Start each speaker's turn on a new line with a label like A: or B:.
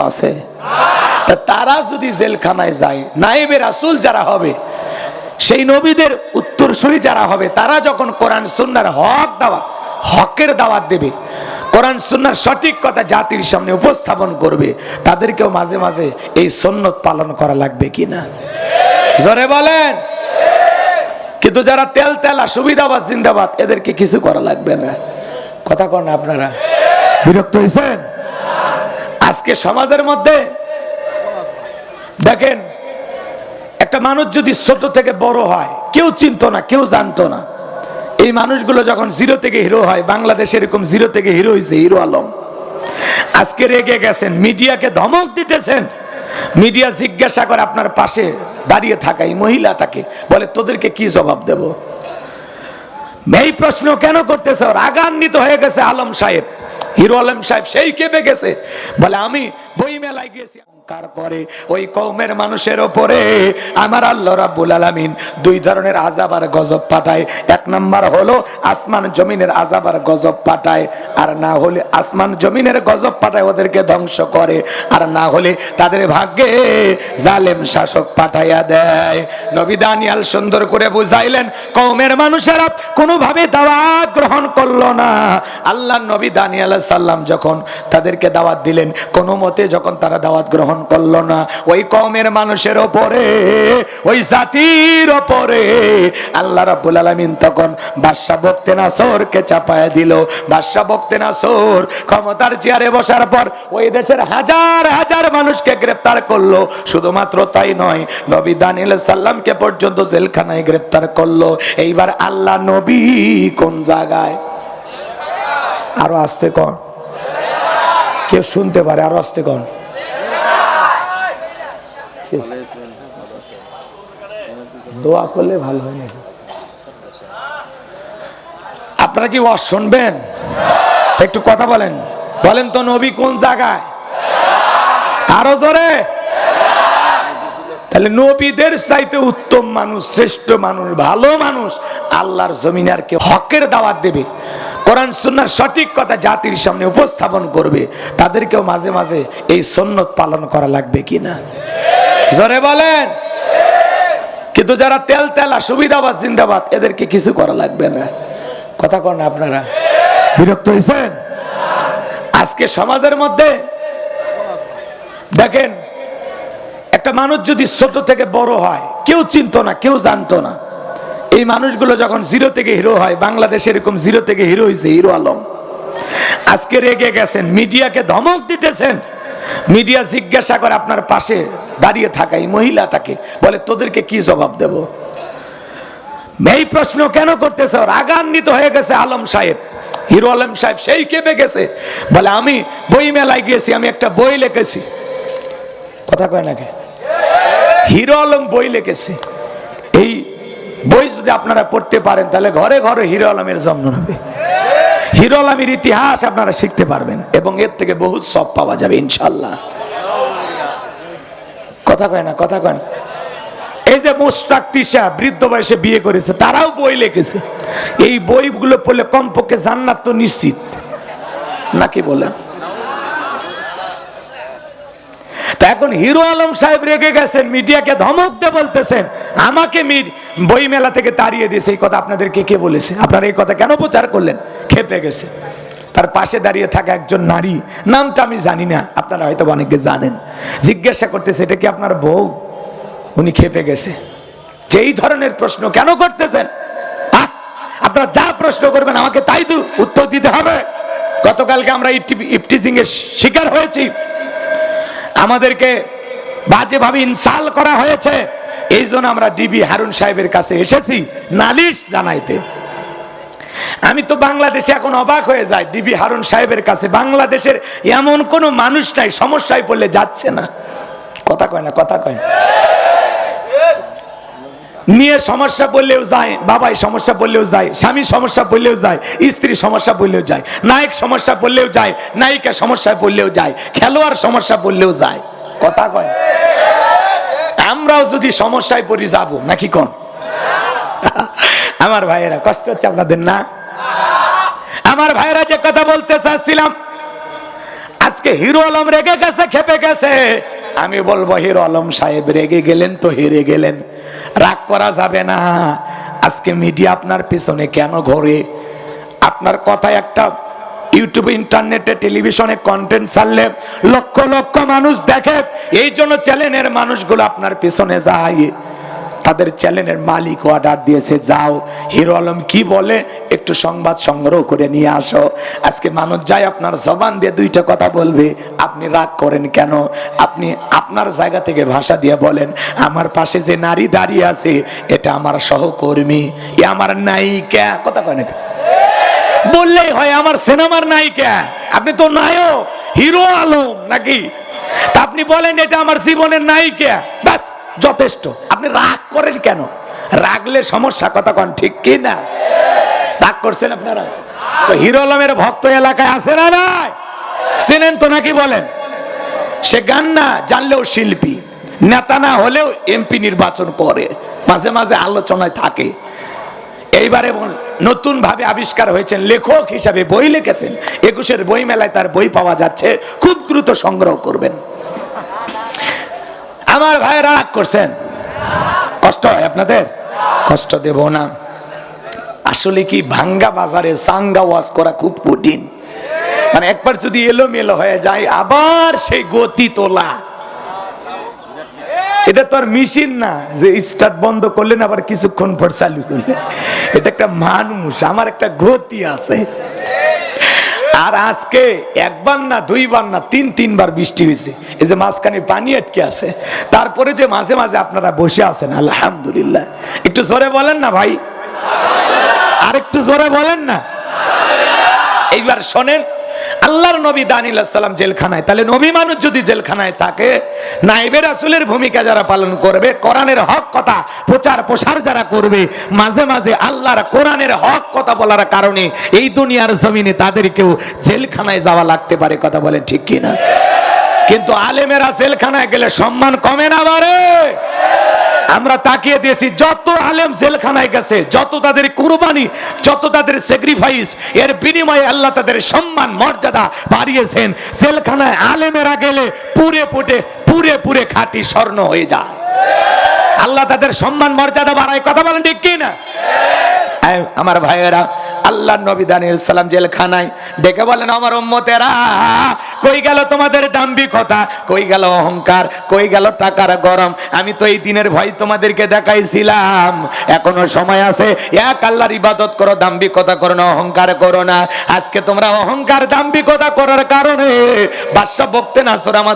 A: আছে? তারা যদি জেলখানায় যায়, নায়েবে রাসূল যারা হবে, সেই নবীদের উত্তরসূরি যারা হবে, তারা যখন কোরআন সুন্নাহর হকের দাওয়াত দেবে, কোরআন সুন্নাহর সঠিক কথা জাতির সামনে উপস্থাপন করবে, তাদেরকেও মাঝে মাঝে এই সুন্নত পালন করা লাগবে কিনা? জোরে বলেন। কিন্তু যারা তেলা সুবিধাবাদ জিন্দাবাদ, এদেরকে কিছু করা লাগবে না। কথা কন না আপনারা? বিরক্ত হয়েছেন? আজকে সমাজের মধ্যে দেখেন, একটা মানুষ যদি ছোট থেকে বড় হয়, কেউ চিনতো না, কেউ জানতো না, এই মানুষগুলো যখন জিরো থেকে হিরো হয়, বাংলাদেশে এরকম জিরো থেকে হিরো হয়েছে হিরো আলম। আজকে রেগে গেছেন, মিডিয়াকে ধমক দিতেছেন। মিডিয়া জিজ্ঞাসা করে আপনার পাশে দাঁড়িয়ে থাকা এই মহিলাটাকে, বলে তোদেরকে কি জবাব দেব? এই প্রশ্ন কেন করতেছে? রাগান্বিত হয়ে গেছে আলম সাহেব, হিরো আলম সাহেব, সেই কেঁপে গেছে, বলে আমি বই মেলায় গিয়েছি। করে ওই কওমের মানুষের উপরে আমার আল্লাহ রাব্বুল আলামিন দুই ধরনের আযাব আর গজব পাঠায়। এক নাম্বার হলো আসমান জমিনের আযাব আর গজব পাঠায়, আর না হলে আসমান জমিনের গজব পাঠায় ওদেরকে ধ্বংস করে, আর না হলে তাদের ভাগ্যে জালেম শাসক পাঠাইয়া দেয়। নবী দানিয়েল সুন্দর করে বুঝাইলেন, কওমের মানুষেরা কোনোভাবে দাওয়াত গ্রহণ করলো না। আল্লাহর নবী দানিয়েল আলাইহিস সালাম যখন তাদেরকে দাওয়াত দিলেন, কোনো মতে যখন তারা দাওয়াত গ্রহণ করলো না, ওই কওমের মানুষের উপরে, ওই জাতির উপরে আল্লাহ রাব্বুল আলামিন তখন বাদশা বখতেনাসরকে চাপায়া দিল। বাদশা বখতেনাসর ক্ষমতার চেয়ারে বসার পর ওই দেশের হাজার হাজার মানুষকে গ্রেফতার করলো। শুধুমাত্র তাই নয়, নবী দানিয়েল সাল্লামকে পর্যন্ত জেলখানায় গ্রেফতার করলো। এইবার আল্লাহ নবী কোন জায়গায়? আরো আস্তে কর, কেউ শুনতে পারে, আরো আস্তে কর। দোয়া করলে ভালো হয় নাকি? আপনারা কি ওয়াজ শুনবেন? একটু কথা বলেন, বলেন তো নবী কোন জায়গায়? আরো জোরে। তাহলে নবীদের চাইতে উত্তম মানুষ, শ্রেষ্ঠ মানুষ, ভালো মানুষ আল্লাহর জমিনে আর কেউ হকের দাওয়াত দেবে, কোরআন সুন্নাহর সঠিক কথা জাতির সামনে উপস্থাপন করবে, তাদেরকেও মাঝে মাঝে এই সুন্নত পালন করা লাগবে কিনা? জোরে বলেন। কিন্তু যারা তেলা সুবিধাবাদ জিন্দাবাদ, এদেরকে কিছু করা লাগবে না। কথা কন না আপনারা? বিরক্ত হয়েছেন? আজকে সমাজের মধ্যে দেখেন, একটা মানুষ যদি ছোট থেকে বড় হয়, কেউ চিনতো না, কেউ জানতো না, এই মানুষগুলো যখন জিরো থেকে হিরো হয়, বাংলাদেশে এরকম জিরো থেকে হিরো হয়েছে হিরো আলম। আজকে রেগে গেছেন, মিডিয়াকে ধমক দিতেছেন। মিডিয়া জিজ্ঞাসা করে আপনার পাশে দাঁড়িয়ে থাকা এই মহিলাটাকে, বলে তোদেরকে কি জবাব দেব? এই প্রশ্ন কেন করতেছে? রাগান্বিত হয়ে গেছে আলম সাহেব, হিরো আলম সাহেব, সেই কেঁপে গেছে, বলে আমি বই মেলায় গিয়েছি, আমি একটা বই লিখেছি। কথা কয় নাকি? হিরো আলম বই লিখেছে। এই বই যদি আপনারা পড়তে পারেন, তাহলে ঘরে ঘরে হিরো আলমের জন্ম হবে। হিরো আলমের ইতিহাস আপনারা শিখতে পারবেন এবং এর থেকে বহুত সব পাওয়া যাবে ইনশাআল্লাহ। কথা কয় না? কথা কয় না? এই যে মুস্তাক তিশা বৃদ্ধ বয়সে বিয়ে করেছে, তারাও বই লিখেছে। এই বইগুলো পড়লে কমপক্ষে জান্নাত তো নিশ্চিত, নাকি বলেন? তো এখন হিরো আলম সাহেব রেগে গেছেন, মিডিয়াকে ধমক দিয়ে বলতেছেন আমাকে বই মেলা থেকে তাড়িয়ে দিয়েছে। এই কথা আপনাদেরকে কে বলেছে? আপনারা এই কথা কেন প্রচার করলেন? খেপে গেছে। তার পাশে দাঁড়িয়ে থাকা একজন নারী, নামটা আমি জানি না, আপনারা হয়তো অনেকে জানেন, জিজ্ঞাসা করতেছে এটা কি আপনার বউ? উনি খেপে গেছে যে এই ধরনের প্রশ্ন কেন করতেছেন? আপনারা যা প্রশ্ন করবেন আমাকে তাই তো উত্তর দিতে হবে। গতকালকে আমরা ইফটিজিং এর শিকার হয়েছি, আমাদেরকে বাজেভাবে ইনসাল করা হয়েছে। এই জন্য আমরা ডিবি হারুন সাহেবের কাছে এসেছি নালিশ জানাইতে। আমি তো বাংলাদেশে এখন অবাক হয়ে যাই, ডিবি হারুন সাহেবের কাছে বাংলাদেশের এমন কোন মানুষ নাই সমস্যায় পড়লে যাচ্ছে না। কথা কয় না? কথা কয় না? মেয়ে সমস্যা পড়লেও যায়, বাবাই সমস্যা পড়লেও যায়, স্বামী সমস্যা পড়লেও যায়, স্ত্রী সমস্যা পড়লেও যায়, নায়ক সমস্যা পড়লেও যায়, নায়িকা সমস্যায় পড়লেও যায়, খেলোয়াড় সমস্যা পড়লেও যায়। কথা কয়? আমরাও যদি সমস্যায় পড়ি যাব নাকি কোন? আমার ভাইয়েরা কষ্ট হচ্ছে আপনাদের না? আমার ভাইয়েরা যে কথা বলতে চাচ্ছিলাম, আজকে হিরো আলম রেগে গেছে, খেপে গেছে। আমি বলবো হিরো আলম সাহেব রেগে গেলেন তো হেরে গেলেন, রাগ করা যাবে না। আজকে মিডিয়া আপনার পিছনে কেন ঘোরে? আপনার কথা একটা ইউটিউবে, ইন্টারনেটে, টেলিভিশনে কন্টেন্ট ছাড়লে লক্ষ লক্ষ মানুষ দেখে, এই জন্য চ্যানেলের মানুষগুলো আপনার পিছনে যায়। তাদের চ্যানেলের মালিক অর্ডার দিয়েছে, যাও হিরো আলম কি বলে একটু সংবাদ সংগ্রহ করে নিয়ে আসো। আজকে মানুষ যায় আপনার জবান দিয়ে দুইটা কথা বলবে, আপনি রাগ করেন কেন? আপনি আপনার জায়গা থেকে ভাষা দিয়ে বলেন, আমার পাশে যে নারী দাঁড়িয়ে আছে এটা আমার সহকর্মী, এ আমার নায়িকা। কথা কয় না বললেই হয়, আমার সিনেমার নায়িকা। আপনি তো নায়ক হিরো আলম নাকি? তা আপনি বলেন এটা আমার জীবনের নায়িকা, ব্যাস যথেষ্ট। আপনি রাগ করেন কেন? রাগলে সমস্যা। কথা কন ঠিক কি না? রাগ করছেন আপনারা? তো হিরো আলমের ভক্ত এলাকায় আছে না নাই? চেনেন তো নাকি বলেন? সে গান না জানলেও শিল্পী, নেতা না হলেও এমপি নির্বাচন করে, মাঝে মাঝে আলোচনায় থাকে। এইবারে নতুন ভাবে আবিষ্কার হয়েছেন, লেখক হিসাবে বই লিখেছেন। 21-এর বই মেলায় তার বই পাওয়া যাচ্ছে, খুব দ্রুত সংগ্রহ করবেন। আমার ভাইয়েরা রাগ করছেন? কষ্ট হয় আপনাদের? কষ্ট দেব না। আসলে কি ভাঙ্গা বাজারে চাঙ্গা ওয়াজ করা খুব কঠিন। মানে একবার যদি এলোমেলো হয়ে যায় আবার সেই গতি তোলা, এটা তো আর মেশিন না যে স্টার্ট বন্ধ করলেন আবার কিছুক্ষণ পর চালু করলেন। এটা একটা মানুষ, আমার একটা গতি আছে। আর আজকে একবার না, দুইবার না, তিনবার বৃষ্টি হয়েছে। এই যে মাঝখানে পানি আটকে আছে, তারপরে যে মাঝে মাঝে আপনারা বসে আছেন, আলহামদুলিল্লাহ। একটু জোরে বলেন না ভাই, আর একটু জোরে বলেন না। এইবার শোনেন, আল্লাহর নবী দানিয়েল আলাইহিস সালাম জেলখানায়। তাহলে নবী মানুষ যদি জেলখানায় থাকে, নায়েবে রাসূলের ভূমিকা যারা পালন করবে, কোরআনের হক কথা প্রচার প্রসার যারা করবে, মাঝে মাঝে আল্লাহর কোরআনের হক কথা বলার কারণে এই দুনিয়ার জমিনে তাদেরকেও জেলখানায় যাওয়া লাগতে পারে। কথা বলেন ঠিক কি না? কিন্তু আলেমেরা জেলখানায় গেলে সম্মান কমে না বাড়ে? আমরা তাকিয়ে দিয়েছি, যত আলেম জেলখানায় গেছে, যত তাদের কুরবানি, যত তাদের স্যাক্রিফাইস, এর বিনিময়ে আল্লাহ তাদের সম্মান মর্যাদা বাড়িয়েছেন। জেলখানায় আলেমেরা গেলে পুরে পুরে খাঁটি স্বর্ণ হয়ে যায়। আল্লাহ তাদের সম্মান মর্যাদা বাড়ায়। কথা বলেন ঠিক কি না? আমার ভাইয়েরা, আল্লাহর নবী দানিয়েল আলাইহিস সালাম জেলখানায় ডেকে বলেন, আমার উম্মতেরা, কই গেল তোমাদের দাম্ভিকতা, কই গেল অহংকার, কই গেল টাকার গরম? আমি তো এই দিনের ভয় তোমাদেরকে দেখাইছিলাম। এখনো সময় আছে, এক আল্লাহর ইবাদত করো, দাম্ভিকতা করো না, অহংকার করো না। আজকে তোমরা অহংকার দাম্ভিকতা করার কারণে বাদশা বকতে নাসর আমাদের